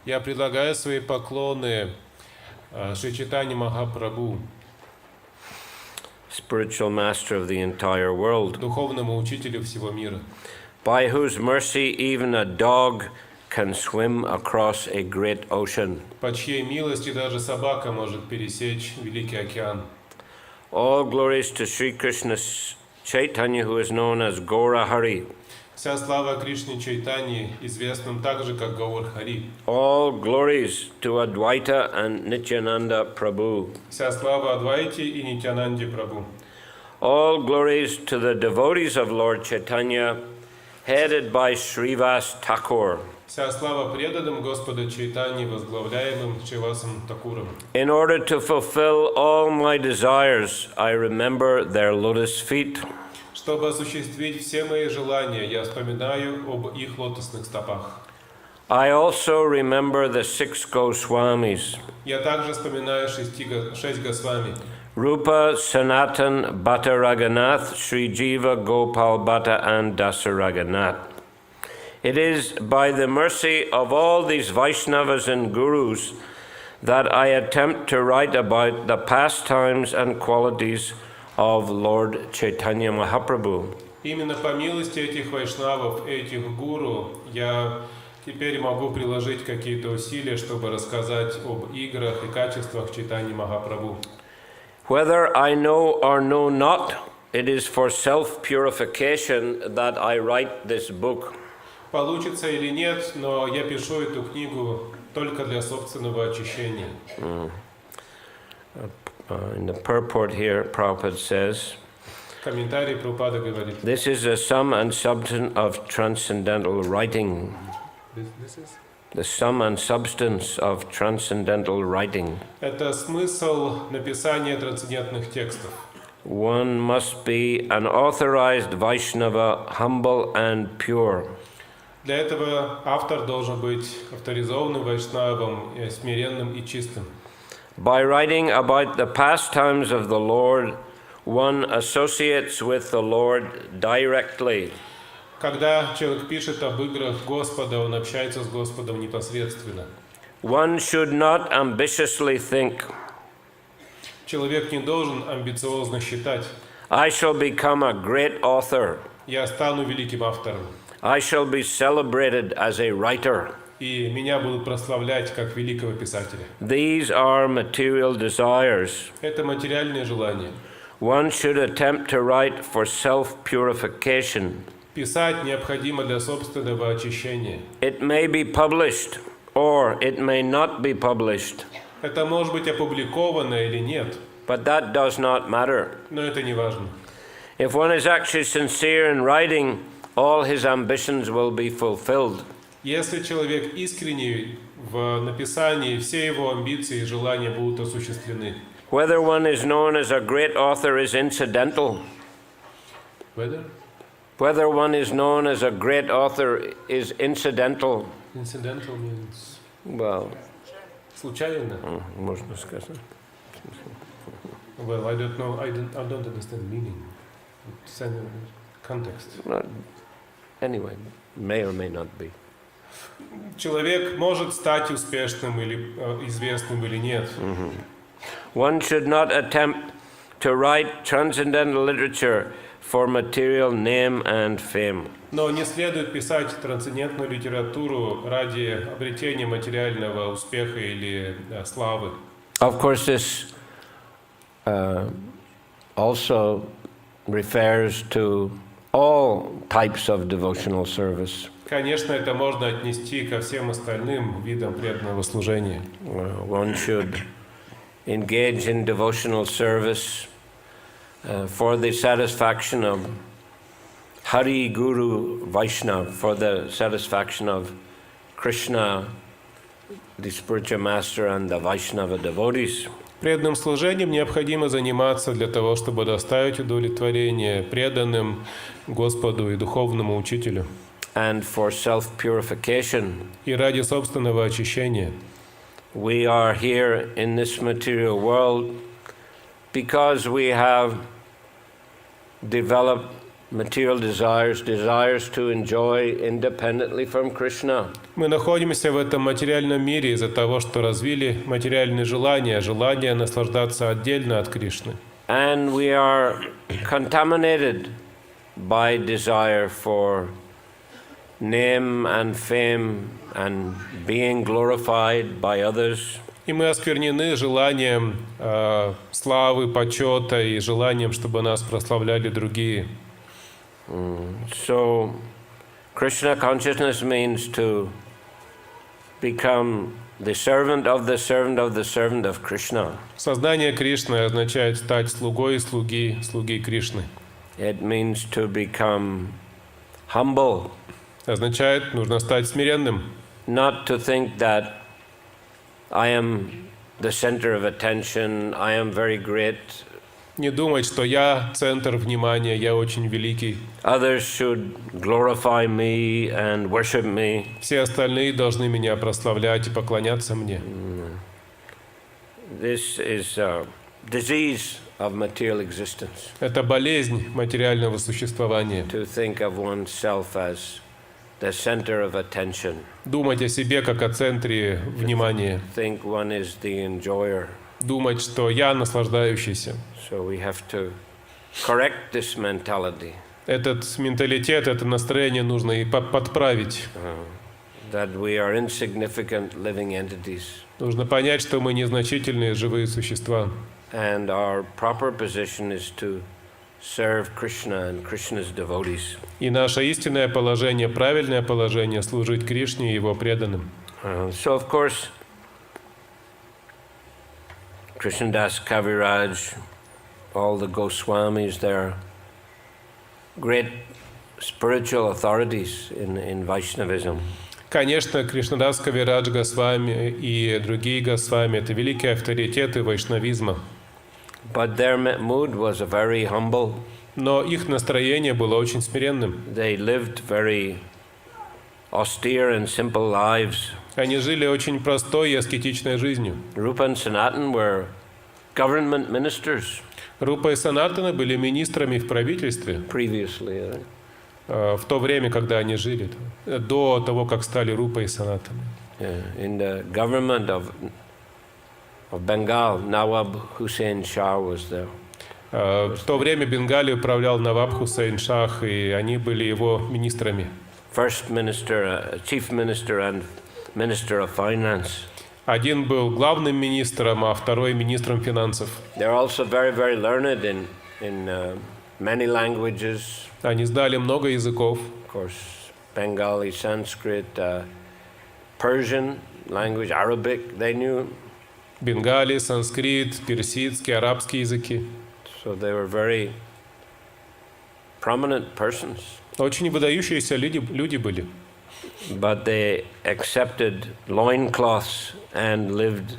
Я предлагаю свои поклоны Шри Чайтанье Махапрабху, spiritual master of the entire world, духовному учителю всего мира, by whose mercy even a dog can swim across a great ocean. по чьей милости даже собака может пересечь Великий океан. All glories to Sri Krishna Chaitanya, who is known as Gaura Hari. Вся слава Кришне Чайтанье, известным также как Гаур Хари. All glories to Advaita and Nityananda Prabhu. Вся слава Адвайте и Нитянанде Прабху. All glories to the devotees of Lord Chaitanya, headed by Srivas Thakur. Вся слава преданным Господа Чайтаньи, возглавляемым Шривасом Такуром. In order to fulfill all my desires, I remember their lotus feet. Чтобы осуществить все мои желания, я вспоминаю об их лотосных стопах. I also remember the 6 Goswamis, Я также вспоминаю 6 Госвами. Rupa, Sanatan, Bhatta Raghunath, Sri Jiva, Gopal Bhatta, and Dasa Raghunath. It is by the mercy of all these Vaishnavas and Gurus that I attempt to write about the pastimes and qualities of Lord Chaitanya Mahaprabhu. Именно по милости этих вайшнавов, этих гуру, я теперь могу приложить какие-то усилия, чтобы рассказать об играх и качествах Чайтаньи Махапрабху. Whether I know or know not, it is for self-purification that I write this book. Получится или нет, но я пишу эту книгу только для собственного очищения. In the purport here, Prabhupada says, Комментарий Прабхупада говорит. this is the sum and substance of transcendental writing. This is? The sum and substance of transcendental writing. Это смысл написания трансцендентных текстов. One must be an authorized Vaishnava, humble and pure. Для этого автор должен быть авторизованным вайшнавом, смиренным и чистым. By writing about the pastimes of the Lord, one associates with the Lord directly. Когда человек пишет об играх Господа, он общается с Господом непосредственно. One should not ambitiously think, Человек не должен амбициозно считать: I shall become a great author. я стану великим автором, I shall be celebrated as a writer. и меня будут прославлять как великого писателя. These are material desires. Это материальные желания. One should attempt to write for self-purification. Писать необходимо для собственного очищения. It may be published or it may not be published, Это может быть опубликовано или нет, but that does not matter. но это не важно. If one is actually sincere in writing, all his ambitions will be fulfilled. Если человек искренний в написании, все его амбиции и желания будут осуществлены. Whether one is known as a great author is incidental. Whether one is known as a great author is incidental. Incidental means Well, случайно. можно сказать. Well, I don't know. I don't understand meaning. Context. Anyway, may or may not be. Человек может стать успешным или известным или нет. One should not attempt to write transcendental literature for material name and fame. Но не следует писать трансцендентную литературу ради обретения материального успеха или славы. Of course, this also refers to all types of devotional service. Конечно, это можно отнести ко всем остальным видам преданного служения. One should engage in devotional service for the satisfaction of Hari Guru Vaishnava, for the satisfaction of Krishna, the spiritual master, and the Vaishnava devotees. Преданным служением необходимо заниматься для того, чтобы доставить удовлетворение преданным Господу и духовному учителю. And for self-purification. И ради собственного очищения. We are here in this material world because we have developed material desires to enjoy independently from Krishna. Мы находимся в этом материальном мире из-за того, что развили материальные желания, желание наслаждаться отдельно от Кришны. And we are contaminated by desire for name and fame and being glorified by others. И мы осквернены желанием славы, почета и желанием, чтобы нас прославляли другие. So, Krishna consciousness means to become the servant of the servant of the servant of Krishna. Сознание Кришны означает стать слугой слуги Кришны. It means to become humble. Означает, нужно стать смиренным. Not to think that I am the center of attention, I am very great. Не думать, что я центр внимания, я очень великий. Others should glorify me and worship me. Все остальные должны меня прославлять и поклоняться мне. This is a disease of material existence. Это болезнь материального существования. To think of oneself as the center of attention. Думать о себе как о центре внимания. Think one is the enjoyer. Думать, что я наслаждающийся. So we have to correct this mentality. Этот менталитет, это настроение нужно и подправить. That we are insignificant living entities. Нужно понять, что мы незначительные живые существа. And our proper position is to serve Krishna and Krishna's devotees. И наше истинное положение, правильное положение, служить Кришне и Его преданным. So of course, Krishnadas Kaviraj, all the Goswamis, they're great spiritual authorities in Vaishnavism. Конечно, Кришнадас Кавирадж Госвами и другие Госвами – это великие авторитеты вайшнавизма. But their mood was very humble. Но их настроение было очень смиренным. They lived very austere and simple lives. Они жили очень простой и аскетичной жизнью. Rupa and Sanatan were government ministers. Рупа и Санатана были министрами в правительстве Previously, в то время, когда они жили, до того, как стали Рупой и Санатаной. in the government of Bengal, Nawab Hussain Shah was there. В то время Бенгалией управлял Наваб Хусейн Шах, и они были его министрами. First minister, chief minister and minister of finance. Один был главным министром, а второй министром финансов. They're also very, very learned in many languages. Они знали много языков. Of course, Bengali, Sanskrit, Persian language, Arabic, they knew. Бенгалий, санскрит, персидский, арабские языки. So they were very prominent persons. Очень выдающиеся люди были. But they accepted loincloths and lived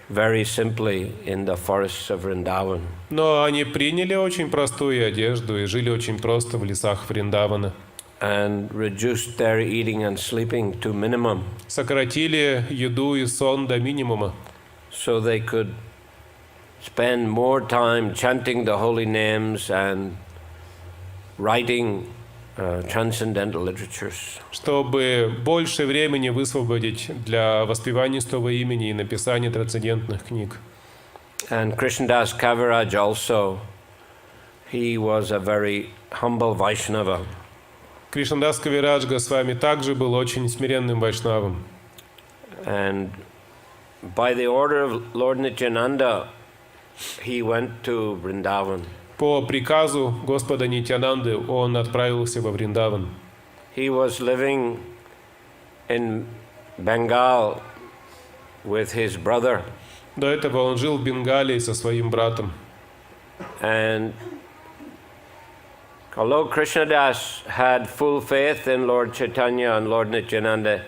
very simply in the forests of Vrindavan. Но они приняли очень простую одежду и жили очень просто в лесах Вриндавана. And reduced their eating and sleeping to minimum. Сократили еду и сон до минимума. So they could spend more time chanting the holy names and writing transcendental literatures. Чтобы больше времени высвободить для воспевания Святого имени и написания трансцендентных книг. And Krishnadas Kaviraj also, he was a very humble Vaishnava. Кришнадас Кавирадж Госвами также был очень смиренным вайшнавом. And by the order of Lord Nityananda, he went to Vrindavan. По приказу Господа Нитьянанды он отправился во Вриндаван. He was living in Bengal with his brother. До этого он жил в Бенгалии со своим братом. And although Krishnadas had full faith in Lord Chaitanya and Lord Nityananda,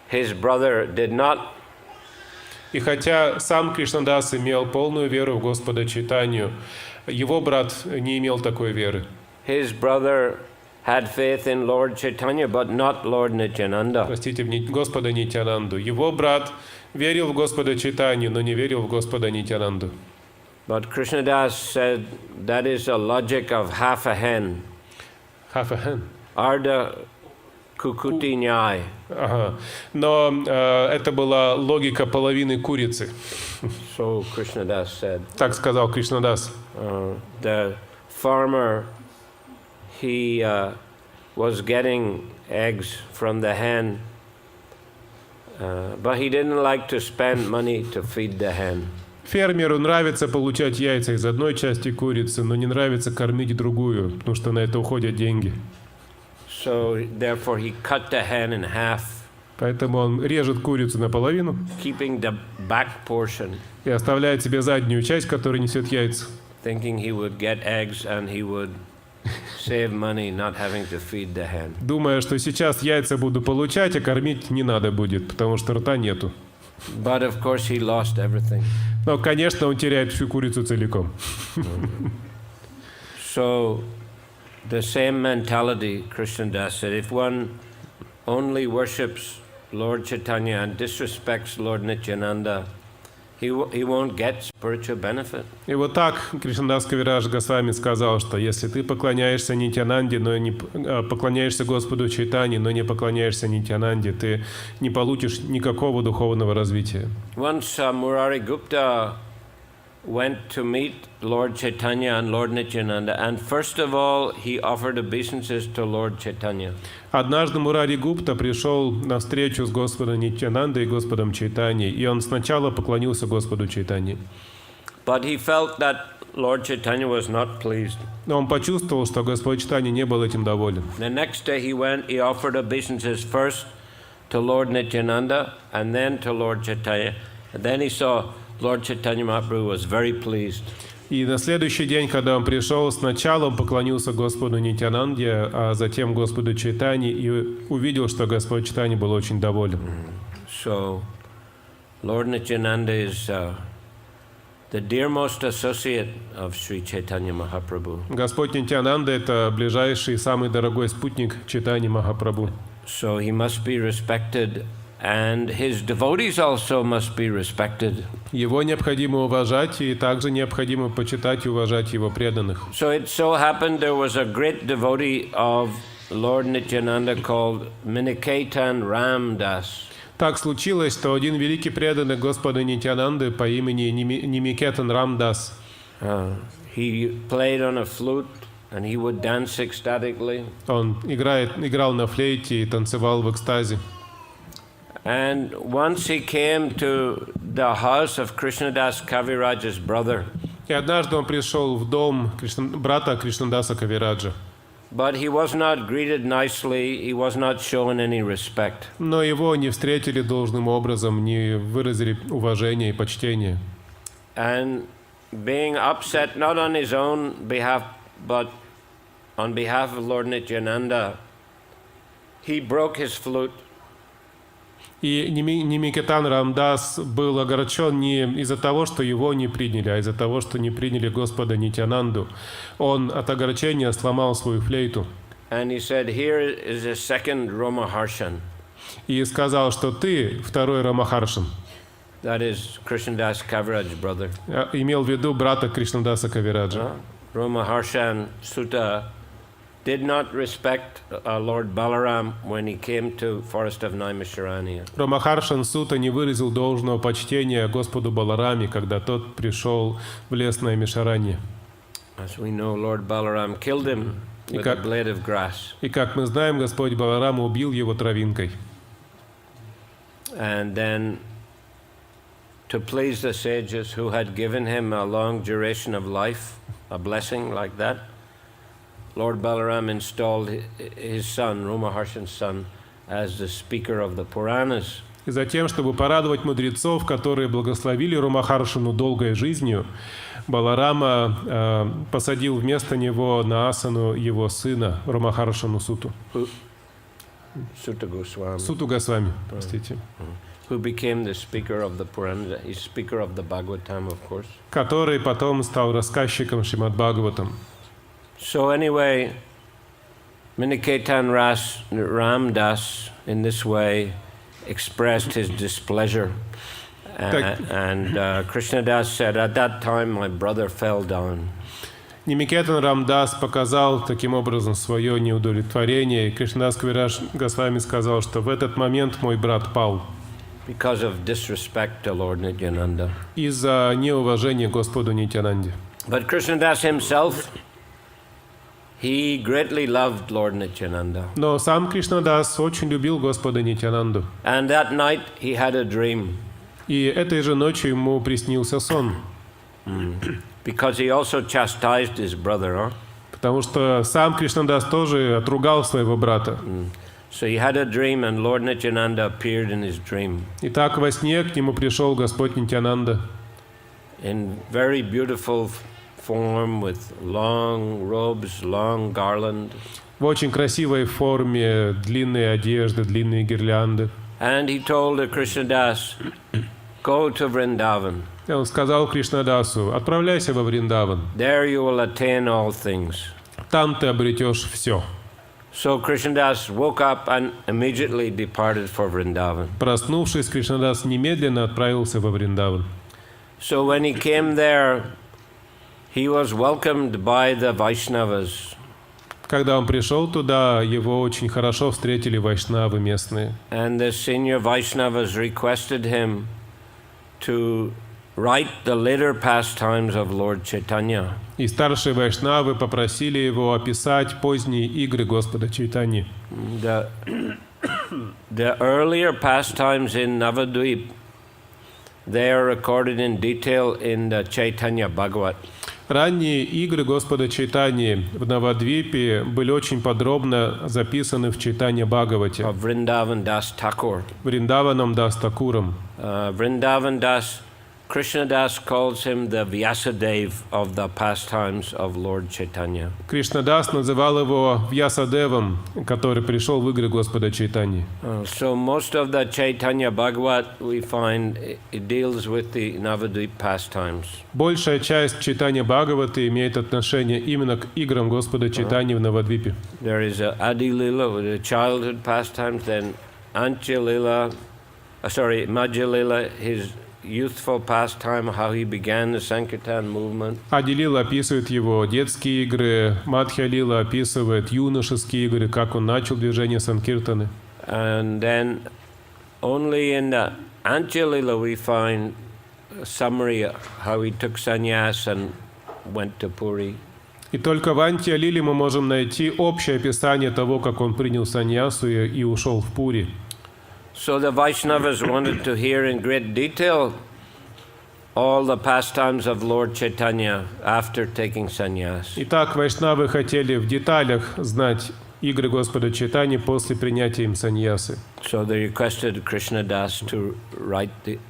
his brother did not. И хотя сам Кришнадас имел полную веру в Господа Чайтанью, его брат не имел такой веры. His brother had faith in Lord Chaitanya, but not Lord Nityananda. Простите, в Господа Нитьянанду. Его брат верил в Господа Чайтанью, но не верил в Господа Нитьянанду. But Krishnadas said that is a logic of half a hen. Half a hen. Ardha Kukuti nyai. Ага. Но это была логика половины курицы. So Krishnadas said. Так сказал Кришнадас. The farmer, he was getting eggs from the hen, but he didn't like to spend money to feed the hen. Фермеру нравится получать яйца из одной части курицы, но не нравится кормить другую, потому что на это уходят деньги. So therefore he cut the hen in half. Поэтому он режет курицу наполовину, keeping the back portion, и оставляет себе заднюю часть, которая несет яйца. Thinking he would get eggs and he would save money not having to feed the hen. Думая, что сейчас яйца буду получать, а кормить не надо будет, потому что рта нету. But of course he lost everything. Но, конечно, он теряет всю курицу целиком. So the same mentality, Krishnadas said, if one only worships Lord Chaitanya and disrespects Lord Nityananda, he won't get spiritual benefit. И вот так Кришнадас Кавирадж Госвами сказал, что если ты поклоняешься Нитьянанде, но не поклоняешься Господу Чайтанье, но не поклоняешься Нитьянанде, ты не получишь никакого духовного развития. Once Murari Gupta went to meet Lord Chaitanya and Lord Nityananda, and first of all he offered obeisances to Lord Chaitanya. Однажды Мурари Гупта пришел на встречу с Господом Нитьянандой и Господом Чайтаньей, и он сначала поклонился Господу Чайтанье. But he felt that Lord Chaitanya was not pleased. Но он почувствовал, что Господь Чайтанья не был этим доволен. The next day he went, he offered obeisances first to Lord Nityananda and then to Lord Chaitanya. And then he saw Lord Chaitanya Mahaprabhu was very pleased. И на следующий день, когда он пришел, сначала он поклонился Господу Нитьянанде, а затем Господу Чайтанье, и увидел, что Господь Чайтанья был очень доволен. So, Lord Nityananda is the dearmost associate of Sri Chaitanya Mahaprabhu. Господь Нитьянанда — это ближайший и самый дорогой спутник Чайтаньи Махапрабху. So he must be respected, and his devotees also must be respected. Его необходимо уважать, и также необходимо почитать и уважать его преданных. So it so happened there was a great devotee of Lord Nityananda called Miniketan Ram Das. Так случилось, что один великий преданный Господа Нитьянанды по имени Нимикетан Рамдас, he played on a flute and he would dance ecstatically. Он играл на флейте и танцевал в экстазе. And once he came to the house of Krishnadas Kaviraj's brother. И однажды он пришел в дом брата Кришнадаса Кавираджа. But he was not greeted nicely, he was not shown any respect. Но его не встретили должным образом, не выразили уважения и почтения. And being upset not on his own behalf, but on behalf of Lord Nityananda, he broke his flute. И Нимикетан Рамдас был огорчен не из-за того, что его не приняли, а из-за того, что не приняли Господа Нитьянанду. Он от огорчения сломал свою флейту. And he said, "Here is a second Ramaharshan." И сказал, что ты второй Рамахаршан. That is Krishnadas Kaviraj's brother. Имел в виду брата Кришнадаса Кавираджа. Ramaharshan Sutta did not respect Lord Balaram when he came to forest of Naimisharanya. Рамахаршан Сута не выразил должного почтения Господу Балараме, когда тот пришел в лес Наймишаранье. As we know, Lord Balaram killed him with a blade of grass. И как мы знаем, Господь Баларам убил его травинкой. And then, to please the sages who had given him a long duration of life, a blessing like that, Lord Balaram installed his son, Ramaharshan's son, as the speaker of the Puranas. И затем, чтобы порадовать мудрецов, которые благословили Рамахаршану долгой жизнью, Баларама посадил вместо него на асану его сына, Рамахаршану Суту. Суту Госвами, простите. Who became the speaker of the Puranas, he's speaker of the Bhagavatam, of course. Который потом стал рассказчиком Шримад Бхагаватам. So anyway, Miniketan Ram Das in this way expressed his displeasure. And Krishnadas said, at that time my brother fell down. Nimiketan Рамдас показал таким образом свое неудовлетворение, и Кришнадас Кавираж Госвами сказал, что в этот момент мой брат пал because of disrespect to Lord Nityananda. из-за неуважения к Господу Нитьянанде. But Krishnadas himself, he greatly loved Lord Nityananda. Но сам Кришнадас очень любил Господа Нитьянанду. And that night he had a dream. И этой же ночью ему приснился сон. Because he also chastised his brother, huh? Потому что сам Кришнадас тоже отругал своего брата. So he had a dream, and Lord Nityananda appeared in his dream. Итак, во сне к нему пришел Господь Нитьянанда In very beautiful form, with long robes, long garland. в очень красивой форме, длинные одежды, длинные гирлянды. And he told Krishnadas, go to Vrindavan. И он сказал Кришнадасу: отправляйся во Вриндаван, There you will attain all things. там ты обретешь все. So Krishnadas woke up and immediately departed for Vrindavan. Проснувшись, Кришнадас немедленно отправился во Вриндаван. So when he came there, he was welcomed by the Vaishnavas. Когда он пришел туда, его очень хорошо встретили вайшнавы местные. And the senior Vaishnavas requested him to write the later pastimes of Lord Chaitanya. И старшие вайшнавы попросили его описать поздние игры Господа Чайтаньи. The earlier pastimes in Navadvip, they are recorded in detail in the Chaitanya Bhagavat. Ранние игры Господа Чайтаньи в Навадвипе были очень подробно записаны в Чайтанья Бхагавате, Of Vrindavan Das Thakur. Вриндаваном Дас Такуром. Vrindavan Das, Krishnadas calls him the Vyasadev of the pastimes of Lord Chaitanya. Кришнадас называл его Вьясадевом, который пришел в игры Господа Чайтаньи. So most of the Chaitanya Bhagavat we find it deals with the Navadvip pastimes. Большая часть Чайтанья Бхагаваты имеет отношение именно к играм Господа Чайтаньи в Навадвипе. There is a Adi-lila with the childhood pastimes, then Madhya-lila, his youthful pastime, how he began the Sankirtan movement. Ади-лила описывает его детские игры, Мадхья-лила описывает юношеские игры, как он начал движение Санкиртаны. And then only in the Antya-lila we find a summary of how he took sannyas and went to Puri. И только в Антья-лиле мы можем найти общее описание того, как он принял саньясу и ушел в Пури. So the Vaishnavas wanted to hear in great detail all the pastimes of Lord Chaitanya after taking sannyas. Итак, вайшнавы хотели в деталях знать игры Господа Чайтаньи после принятия им саньясы. So they requested Krishnadas to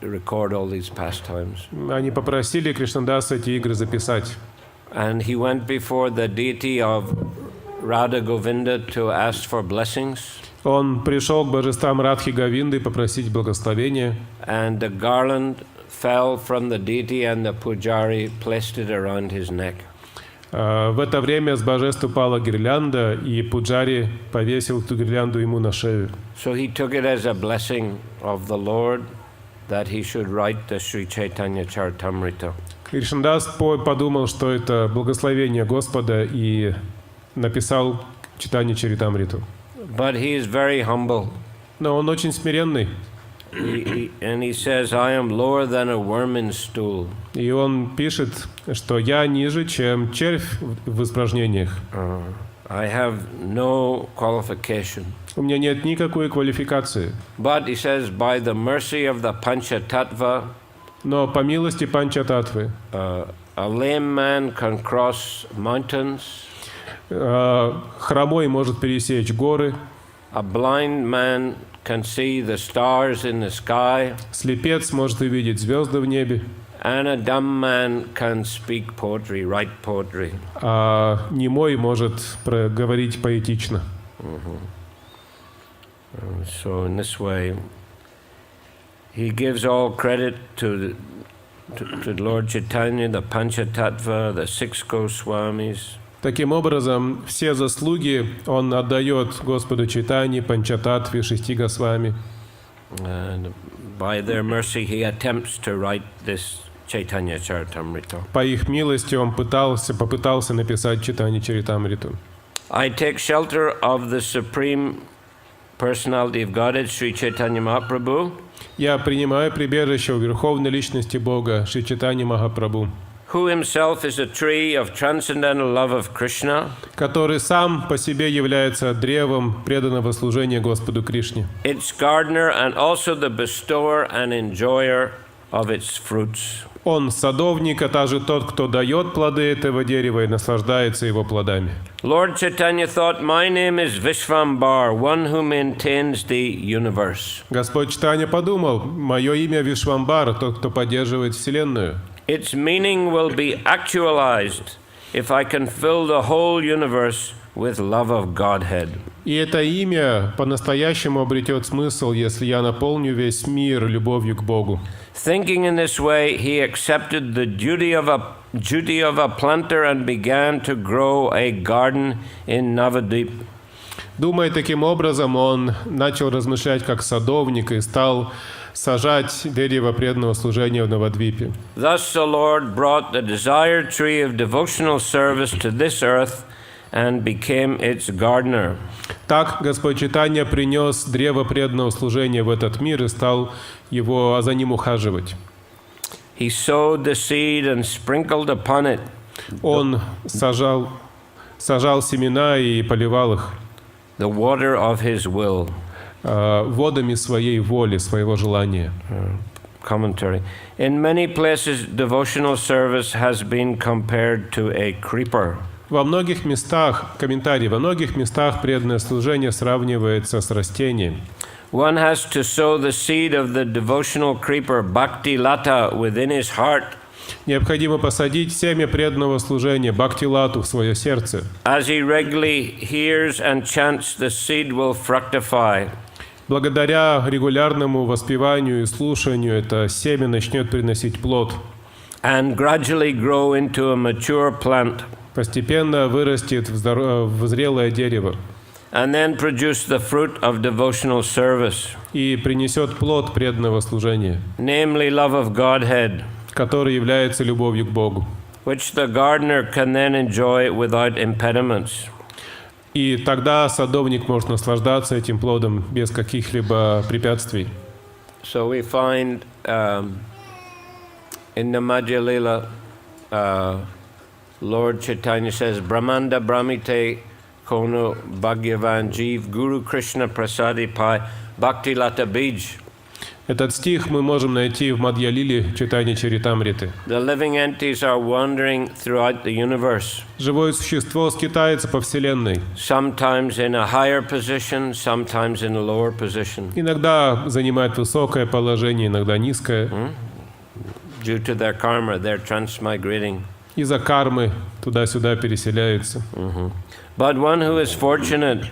record all these pastimes. Они попросили Кришнадаса эти игры записать. And he went before the deity of Radha Govinda to ask for blessings. Он пришел к божествам Радхи Говинды попросить благословения. And the garland fell from the deity and the pujari placed it around his neck. В это время с божеств упала гирлянда, и пуджари повесил эту гирлянду ему на шею. So he took it as a blessing of the Lord that he should write the Sri Chaitanya Charitamrita. Кришнадас подумал, что это благословение Господа, и написал Чайтанья Чаритамриту. But he is very humble. Но он очень смиренный. And he says, I am lower than a worm in stool. И он пишет, что я ниже, чем червь в испражнениях. I have no qualification. У меня нет никакой квалификации. But he says, by the mercy of the Panchatattva, Но по милости Панчататтвы, a lame man can cross mountains. Хромой может пересечь горы. A blind man can see the stars in the sky. Слепец может увидеть звезды в небе. And a dumb man can speak poetry, write poetry. А немой может говорить поэтично. So in this way, he gives all credit to Lord Chaitanya, the Panchatattva, the six Goswamis. Таким образом, все заслуги он отдает Господу Чайтаньи, Панчататтве, шести Госвами. And by their mercy, he attempts to write this Chaitanya Charitamrita. По их милости он попытался написать Чайтанья Чаритамриту. I take shelter of the Supreme Personality of Godhead, Sri Chaitanya Mahaprabhu, Я принимаю прибежище у Верховной Личности Бога, Шри Чайтаньи Махапрабху, who himself is a tree of transcendental love of Krishna, который сам по себе является древом преданного служения Господу Кришне. its gardener and also the bestower and enjoyer of its fruits. Он садовник, а также тот, кто дает плоды этого дерева и наслаждается его плодами. Lord Chaitanya thought, my name is Vishvambar, one who maintains the universe. Господь Чайтанья подумал, мое имя Вишвамбар, тот, кто поддерживает Вселенную. Its meaning will be actualized if I can fill the whole universe with love of Godhead. И это имя по-настоящему обретет смысл, если я наполню весь мир любовью к Богу. Thinking in this way, he accepted the duty of a planter and began to grow a garden in Navadvip. Думая таким образом, он начал размышлять как садовник и стал сажать дерево преданного служения в Навадвипе. Thus the Lord brought the desired tree of devotional service to this earth and became its gardener. Так Господь Чайтанья принес древо преданного служения в этот мир и стал за ним ухаживать. He sowed the seed and sprinkled upon it. Он сажал семена и поливал их the water of his will. Водами своей воли, своего желания. Commentary. In many places, devotional service has been compared to a creeper. Во многих местах, комментарий, во многих местах преданное служение сравнивается с растением. One has to sow the seed of the devotional creeper, bhakti lata, within his heart. Необходимо посадить семя преданного служения, бхакти-лату, в свое сердце. As he regularly hears and chants, the seed will fructify. Благодаря регулярному воспеванию и слушанию это семя начнет приносить плод. And gradually grow into a mature plant. Постепенно вырастет в зрелое дерево. And then produce the fruit of devotional service. И принесет плод преданного служения. Namely, love of Godhead. Который является любовью к Богу. Which the gardener can then enjoy without impediments. И тогда садовник может наслаждаться этим плодом без каких-либо препятствий. So we find in the Adi-lila, Lord Chaitanya says, Brahmanda Brahmite Kono Bhagyavan Jeev Guru Krishna Prasadi Pai Bhakti Lata Bij. Этот стих мы можем найти в Ади-лиле Чайтаньи Чаритамриты. The living entities are wandering throughout the universe. Живое существо скитается по Вселенной. Sometimes in a higher position, sometimes in a lower position. Иногда занимает высокое положение, иногда низкое. Due to their karma, they're transmigrating. Из-за кармы туда-сюда переселяются. But one who is fortunate,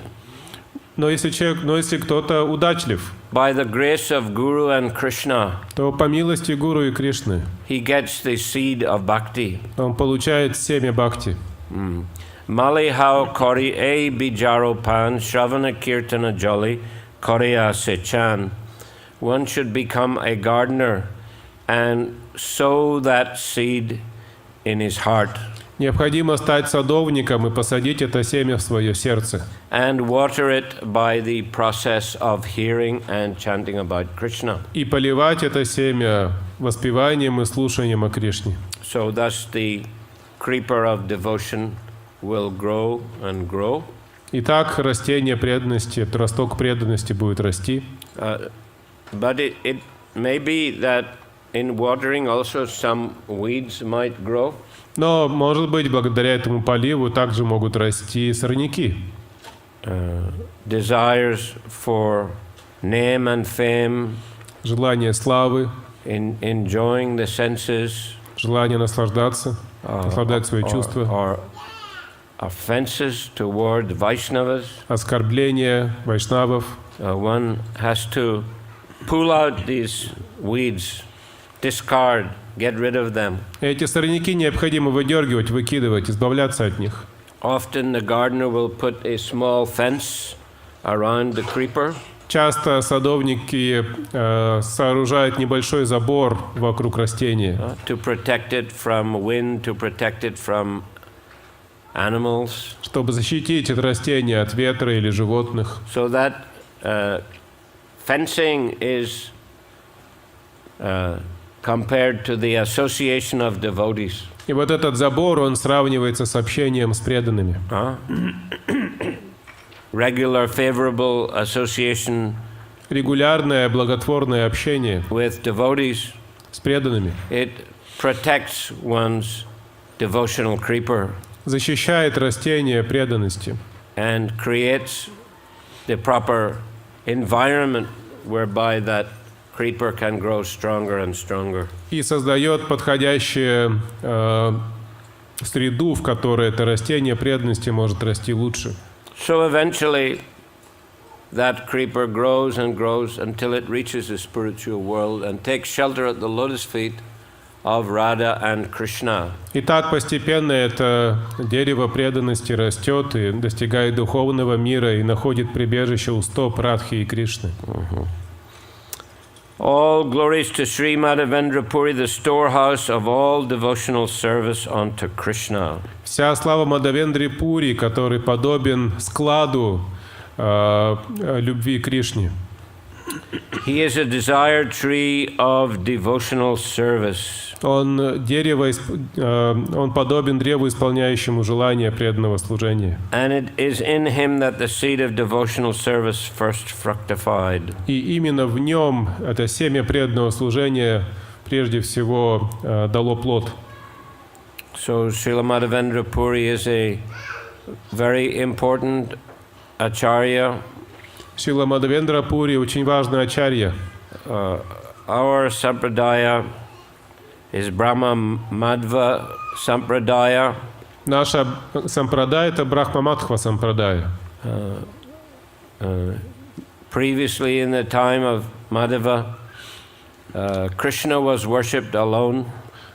но если кто-то удачлив, by the grace of Guru and Krishna, то по милости Гуру и Кришны, he gets the seed of bhakti. Он получает семя бхакти. Mali hao kori e bijaro pan shravana kirtana jolly korea sechan. One should become a gardener and sow that seed in his heart. Необходимо стать садовником и посадить это семя в свое сердце. And water it by the process of hearing and chanting about Krishna. И поливать это семя воспеванием и слушанием о Кришне. So thus the creeper of devotion will grow and grow. Итак, растение преданности, росток преданности будет расти. But it may be that in watering also some weeds might grow. Но, может быть, благодаря этому поливу также могут расти сорняки. Desires for name and fame, желание славы, enjoying the senses, желание наслаждаться, наслаждать свои чувства, or offenses toward Vaishnavas. Оскорбления вайшнавов. One has to pull out these weeds, discard, get rid of them. Эти сорняки необходимо выдергивать, выкидывать, избавляться от них. Often the gardener will put a small fence around the creeper. Часто садовники сооружают небольшой забор вокруг растения, to protect it from wind, to protect it from animals, чтобы защитить это растение от ветра или животных. so that fencing is compared to the association of devotees. И вот этот забор, он сравнивается с общением с преданными. Regular favorable association Регулярное благотворное общение with devotees, с преданными it protects one's devotional creeper защищает растение преданности and creates the proper environment whereby that creeper can grow stronger and stronger. и создает подходящую среду, в которой это растение преданности может расти лучше. So eventually that creeper grows and grows until it reaches the spiritual world and takes shelter at the lotus feet of Radha and Krishna. И так постепенно это дерево преданности растет и достигает духовного мира и находит прибежище у стоп Радхи и Кришны. All glories to Sri Madhavendra Puri, the storehouse of all devotional service unto Krishna. Вся слава Мадхавендре Пури, который подобен складу любви к Кришне. He is a desired tree of devotional service. Он подобен древу, исполняющему желание преданного служения. And it is in him that the seed of devotional service first fructified. И именно в нем это семя преданного служения прежде всего дало плод. So Srila Madhavendra Puri is a very important acharya. Шрила Мадхавендра Пури очень важный ачарья. Our sampradaya is Brahma Madhva sampradaya. Наша сампрадая — это Брахма-мадхва сампрадая. Previously in the time of Madhava, Krishna was worshipped alone.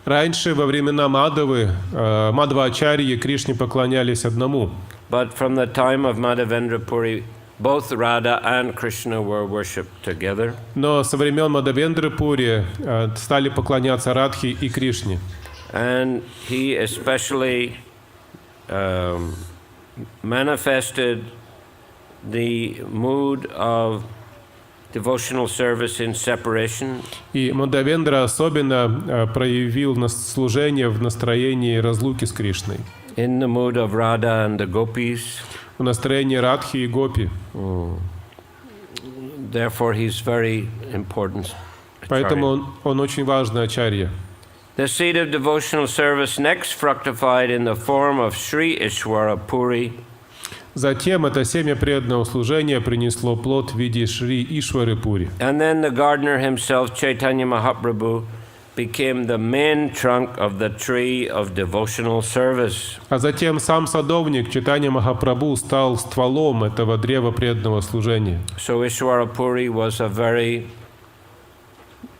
Раньше, во времена Мадхавы, Мадхва-ачарьи Кришне поклонялись одному. But from the time of Madhavendra Puri, both Radha and Krishna were worshipped together. Но со времен Мадхавендры Пури стали поклоняться Радхе и Кришне. And he especially manifested the mood of devotional service in separation. И Мадхавендра особенно проявил служение в настроении разлуки с Кришной. In the mood of Radha and the gopis. В настроении Радхи и Гопи. Therefore, he's very important. Поэтому он очень важный ачарья. The seed of devotional service next fructified in the form of Sri Ishwara Puri. Затем это семя преданного служения принесло плод в виде Шри Ишвары Пури. And then the gardener himself, Chaitanya Mahaprabhu, became the main trunk of the tree of devotional service. А затем сам садовник Чайтанья Махапрабху стал стволом этого древа преданного служения. So Ishwara Puri was a very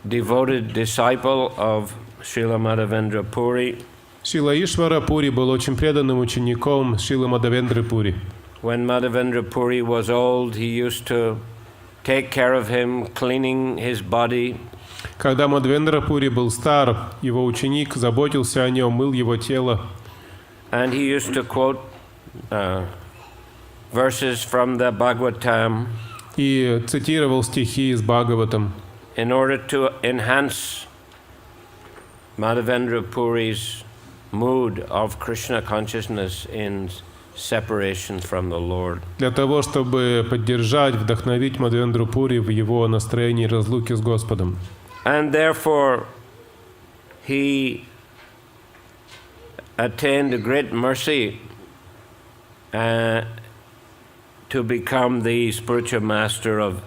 devoted disciple of Srila Madhavendra Puri. Шрила Ишвара Пури был очень преданным учеником Шрилы Мадхавендры Пури. When Madhavendra Puri was old, he used to take care of him, cleaning his body. Когда Мадхавендра Пури был стар, его ученик заботился о нем, мыл его тело. And he used to quote verses from the Bhagavatam. И цитировал стихи из Бхагаватам. In order to enhance Madhavendra Puri's mood of Krishna consciousness in separation from the Lord. Для того, чтобы поддержать, вдохновить Мадхавендру Пури в его настроении разлуки с Господом. And therefore, he attained a great mercy to become the spiritual master of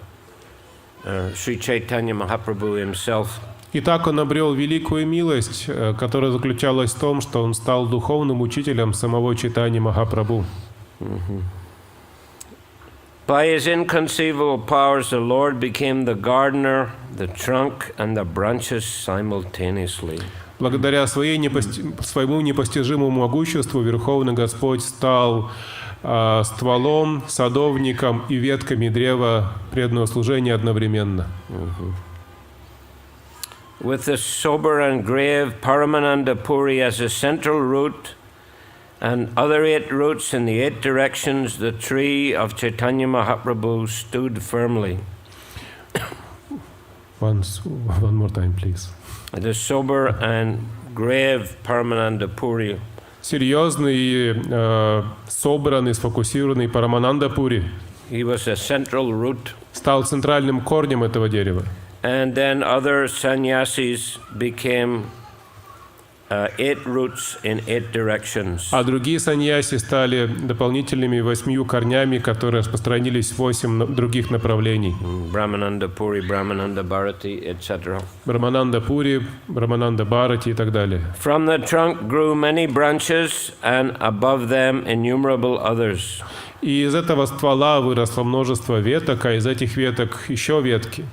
Sri Chaitanya Mahaprabhu himself. И так он обрел великую милость, которая заключалась в том, что он стал духовным учителем самого Чайтаньи Махапрабху. By his inconceivable powers, the Lord became the gardener, the trunk, and the branches simultaneously. Благодаря своему непостижимому могуществу Верховный Господь стал стволом, садовником и ветками древа преданного служения одновременно. With the sober and grave Paramananda Puri as a central root and other 8 roots in the 8 directions, the tree of Chaitanya Mahaprabhu stood firmly. One more time, please. The sober and grave Paramananda Puri. Серьезный, собранный, сфокусированный Парамананда Пури He was a central root. стал центральным корнем этого дерева. And then other sannyasis became 8 roots in 8 directions. А другие саньяси стали дополнительными 8 корнями, которые распространились в 8 других направлений. Brahmananda Puri, Brahmananda Bharati, etc. Брахмананда Пури, Брахмананда Бхарати и так далее. From the trunk grew many branches, and above them innumerable others. И из этого ствола выросло множество веток, а из этих веток еще ветки.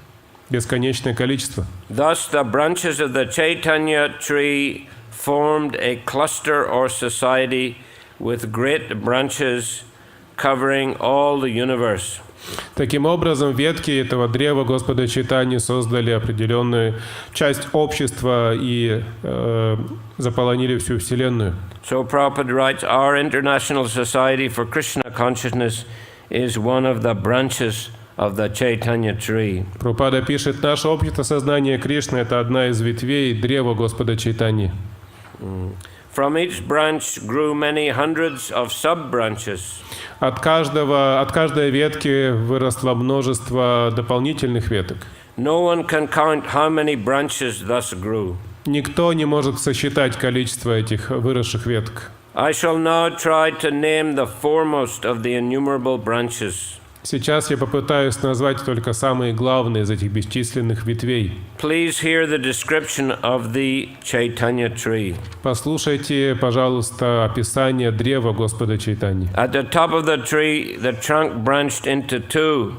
Бесконечное количество. Thus the branches of the Chaitanya tree formed a cluster or society with great branches covering all the universe. Таким образом, ветки этого древа Господа Чайтаньи создали определенную часть общества и заполонили всю Вселенную. So Prabhupada writes, our International Society for Krishna Consciousness is one of the branches of the Chaitanya tree. Прабхупада пишет, наше общество сознания Кришны – это одна из ветвей древа Господа Чайтаньи. From each branch grew many hundreds of sub-branches. От каждой ветки выросло множество дополнительных веток. No one can count how many branches thus grew. Никто не может сосчитать количество этих выросших веток. I shall now try to name the foremost of the innumerable branches. Сейчас я попытаюсь назвать только самые главные из этих бесчисленных ветвей. Please hear the description of the Chaitanya tree. Послушайте, пожалуйста, описание древа Господа Чайтаньи. At the top of the tree, the trunk branched into 2.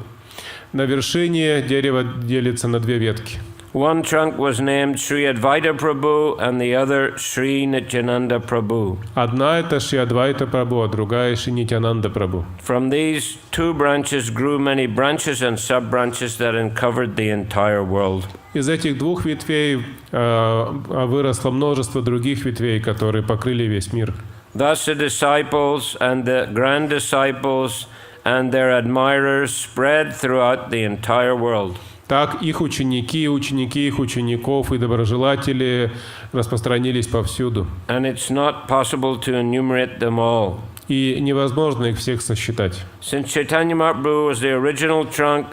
На вершине дерево делится на 2 ветки. One trunk was named Sri Advaita Prabhu and the other Sri Nityananda Prabhu. Одна это Шри Адвайта Прабху, а другая Шри Нитьянанда Прабху. From these 2 branches grew many branches and sub-branches that uncovered the entire world. Из этих 2 ветвей выросло множество других ветвей, которые покрыли весь мир. Thus the disciples and the grand disciples and their admirers spread throughout the entire world. Так их ученики, ученики их учеников и доброжелатели распространились повсюду. And it's not possible to enumerate them all. И невозможно их всех сосчитать. Since Chaitanya Mahaprabhu was the original trunk,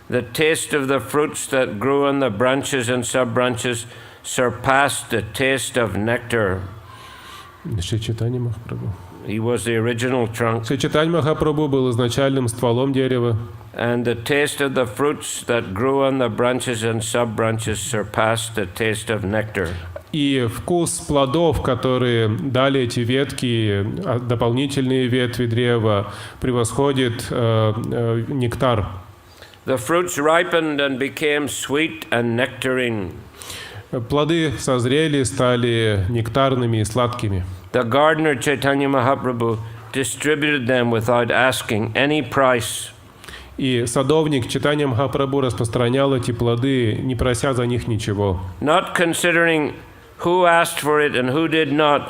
the taste of the fruits that grew on the branches and sub-branches surpassed the taste of nectar. Шри Чайтанья Махапрабху. He was the original trunk. Шри Чайтанья Махапрабху был изначальным стволом дерева. And the taste of the fruits that grew on the branches and sub-branches surpassed the taste of nectar. И вкус плодов, которые дали эти ветки, дополнительные ветви древа, превосходит нектар. The fruits ripened and became sweet and nectarine. Плоды созрели, стали нектарными и сладкими. The gardener Chaitanya Mahaprabhu distributed them without asking any price. И садовник Чайтанья Махапрабху распространял эти плоды, не прося за них ничего. Not considering who asked for it and who did not.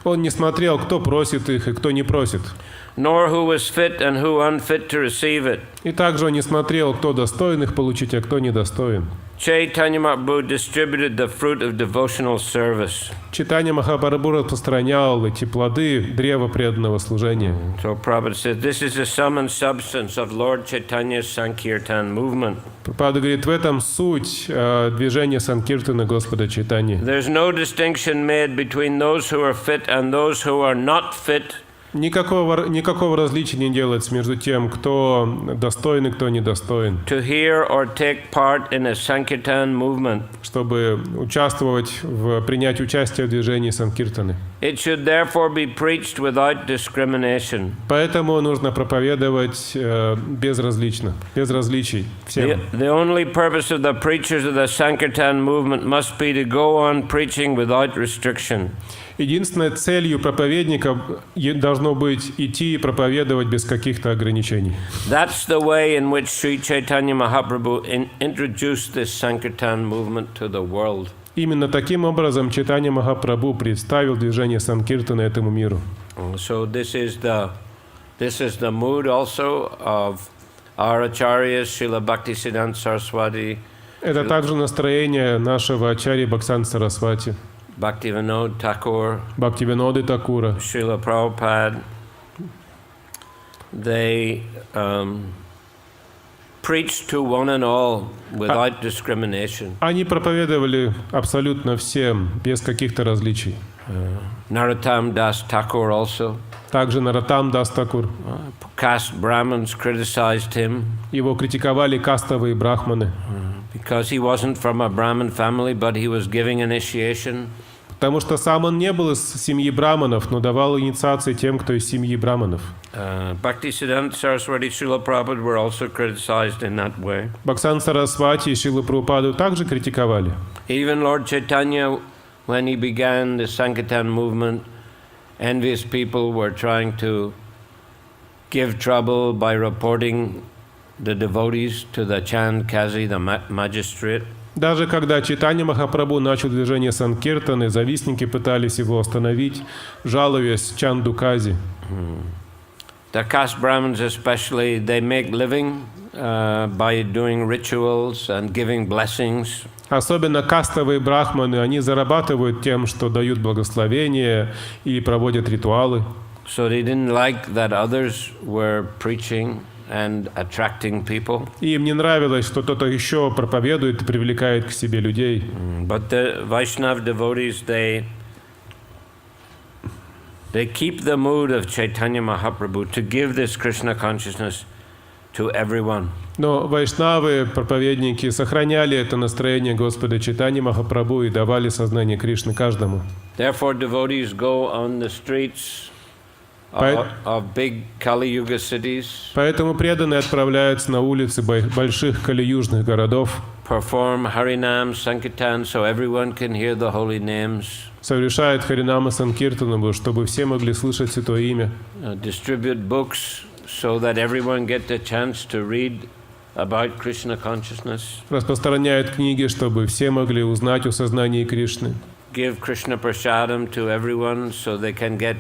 Он не смотрел, кто просит их и кто не просит. Nor who was fit and who unfit to receive it. И также он не смотрел, кто достоин их получить, а кто недостоин. Chaitanya Mahaprabhu distributed the fruit of devotional service. Чайтанья Махапрабху распространял эти плоды древа преданного служения. So Prabhupada said, this is the sum and substance of Lord Chaitanya's Sankirtan movement. Прабхупада говорит, в этом суть движения Санкиртана Господа Чайтаньи. There's no distinction made between those who are fit and those who are not fit. Никакого различия не делается между тем, кто достоин и кто недостоин. To hear or take part in a Sankirtan movement. Чтобы принять участие в движении Санкиртаны. It should therefore be preached without discrimination. Поэтому нужно проповедовать без различий всем. The only purpose of the preachers of the Sankirtan movement must be to go on preaching without restriction. Единственной целью проповедника должно быть идти и проповедовать без каких-то ограничений. That's the way in which Sri Chaitanya Mahaprabhu introduced this Sankirtan movement to the world. Именно таким образом Чайтанья Махапрабху представил движение Санкиртана этому миру. So this is the mood also of our acharyas, Srila Bhaktisiddhanta Saraswati. Это также настроение нашего ачарьи Бхактивиданта Сарасвати, Bhaktivinoda Thakur, Бхактивиноды Такура, Шриле Прабхупаде. They preached to one and all without discrimination. Они проповедовали абсолютно всем, без каких-то различий. Narottam Das Thakur also. Также Нароттам Дас Такур. Caste Brahmins criticized him Его критиковали кастовые брахманы, because he wasn't from a Brahmin family, but he was giving initiation. потому что сам он не был из семьи браманов, но давал инициации тем, кто из семьи браманов. Bhaktisiddhanta Saraswati, Srila Prabhupada were also criticized in that way. Бхактивиданта Сарасвати и Шрилу Прабхупаду также критиковали. Even Lord Chaitanya, when he began the Sankirtan movement, envious people were trying to give trouble by reporting the devotees to the Chand Kazi, the magistrate. Даже когда Чайтанья Махапрабху начал движение Санкиртаны, завистники пытались его остановить, жалуясь Чанду Кази. The caste Brahmins especially, they make living by doing rituals and giving blessings. Особенно кастовые брахманы, они зарабатывают тем, что дают благословения и проводят ритуалы. So they didn't like that others were preaching and attracting people. И им не нравилось, что кто-то еще проповедует и привлекает к себе людей. But the Vaishnava devotees, they keep the mood of Chaitanya Mahaprabhu to give this Krishna consciousness to everyone. Но вайшнавы, проповедники, сохраняли это настроение Господа Чайтаньи Махапрабху и давали сознание Кришны каждому. Therefore, devotees go on the streets of big Kali Yuga cities. Поэтому преданные отправляются на улицы больших кали-южных городов, Perform Harinam Sankirtan so everyone can hear the holy names. совершают Харинама Санкиртану, чтобы все могли слышать Святое Имя. Distribute books so that everyone get the chance to read about Krishna consciousness. Распространяют книги, чтобы все могли узнать о сознании Кришны. Give Krishna prasadam to everyone so they can get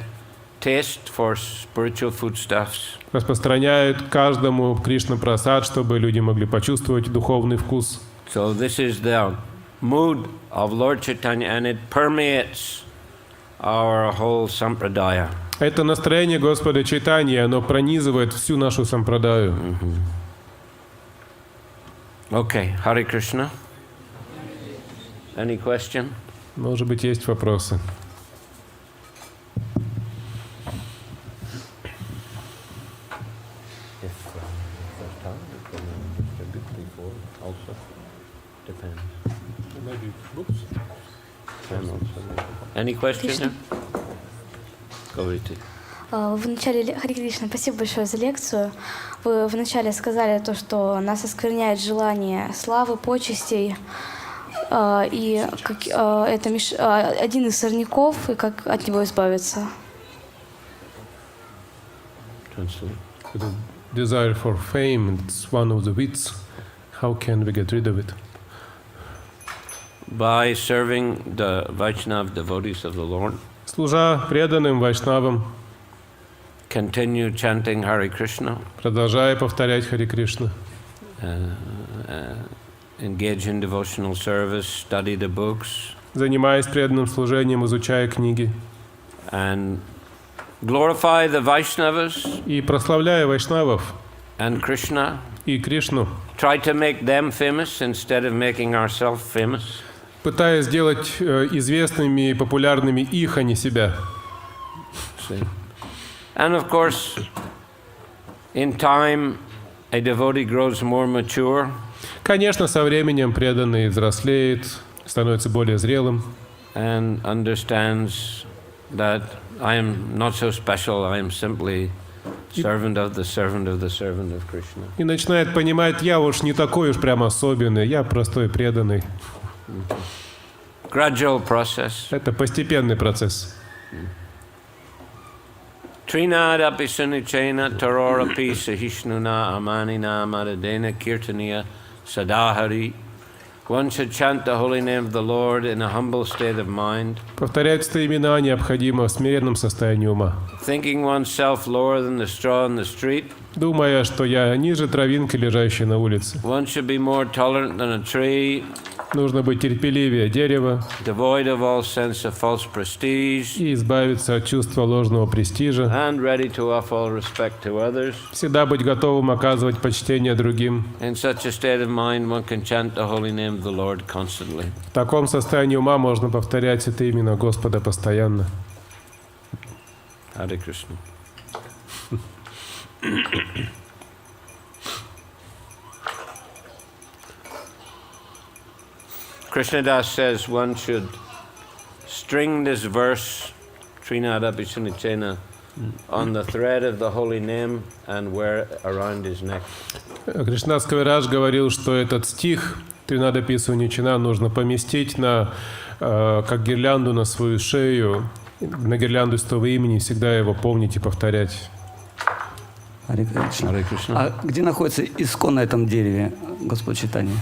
taste for spiritual foodstuffs. Распространяют каждому Кришна-прасад, чтобы люди могли почувствовать духовный вкус. So this is the mood of Lord Chaitanya, and it permeates our whole sampradaya. Это настроение Господа Чайтаньи, оно пронизывает всю нашу сампрадаю. Okay, Hare Krishna. Any question? Может быть, есть вопросы? Any question? Говорите. В начале, Харе Кришна, спасибо большое за лекцию. Вы вначале сказали то, что нас оскверняет желание славы, почестей, и это один из сорняков, и как от него избавиться. The desire for fame, it's one of the weeds. How can we get rid of it? By serving the Vaishnava devotees of the Lord. Служа преданным вайшнавам, Continue chanting Hare Krishna. продолжая повторять Харе Кришна, Engage in devotional service, study the books, занимаясь преданным служением, изучая книги, and glorify the Vaishnavas и прославляя вайшнавов and Krishna. и Кришну, Try to make them famous instead of making ourselves famous. пытаясь сделать известными и популярными их, а не себя. See? And of course, in time, a devotee grows more mature. Конечно, со временем преданный взрослеет, становится более зрелым And understands that I am not so special, I am simply servant of the servant of the servant of Krishna. и начинает понимать, я уж не такой уж прям особенный, я простой преданный. Gradual process. Это постепенный процесс. Trinada Pisunichena Tarora Pisa Hishnuna Amanina Madadena Kirtaniya Sadahari. One should chant the holy name of the Lord in a humble state of mind. Повторять 100 имена необходимо в смиренном состоянии ума. Thinking oneself lower than the straw in the street. Думая, что я ниже травинки, лежащей на улице. One should be more tolerant than a tree. Нужно быть терпеливее дерева. Devoid of all sense of false prestige. И избавиться от чувства ложного престижа. And ready to offer all respect to others. Всегда быть готовым оказывать почтение другим. In such a state of mind, one can chant the holy name of the Lord constantly. В таком состоянии ума можно повторять это имя Господа постоянно. Харе Кришна. Krishnadas says one should string this verse, Trinada Pisunichena, on the thread of the holy name and wear it around his neck. Кришнас Кавирадж говорил, что этот стих Тринада Писуничина нужно поместить как гирлянду на свою шею, на гирлянду из того имени, всегда его помнить и повторять. Харе Кришна. Харе Кришна. А где находится искон на этом дереве, Господь Чайтанья?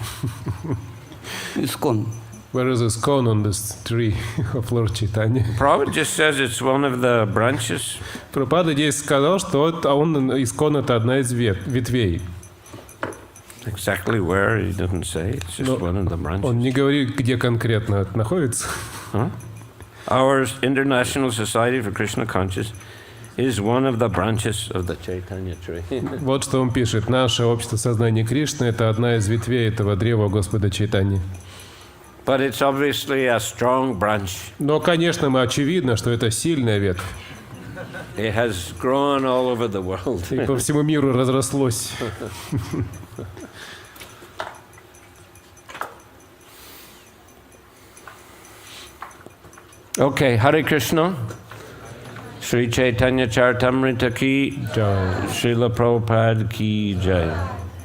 Искон. Where is Iskon on this tree of Lord Chaitanya? Prabhupada just says it's one of the branches. Прабхупада здесь сказал, что Искон это одна из ветвей. Exactly where, he doesn't say. It's just one of the branches. Он не говорит, где конкретно это находится. Our International Society for Krishna Consciousness is one of the branches of the Chaitanya tree. Вот что он пишет. Наше общество сознания Кришны — это одна из ветвей этого древа Господа Чайтаньи. But it's obviously a strong branch. Но, конечно, очевидно, что это сильная ветвь. It has grown all over the world. И по всему миру разрослось. Okay, Hare Krishna. Sri Chaitanya Charitamrita ki, Srila Prabhupada ki jai.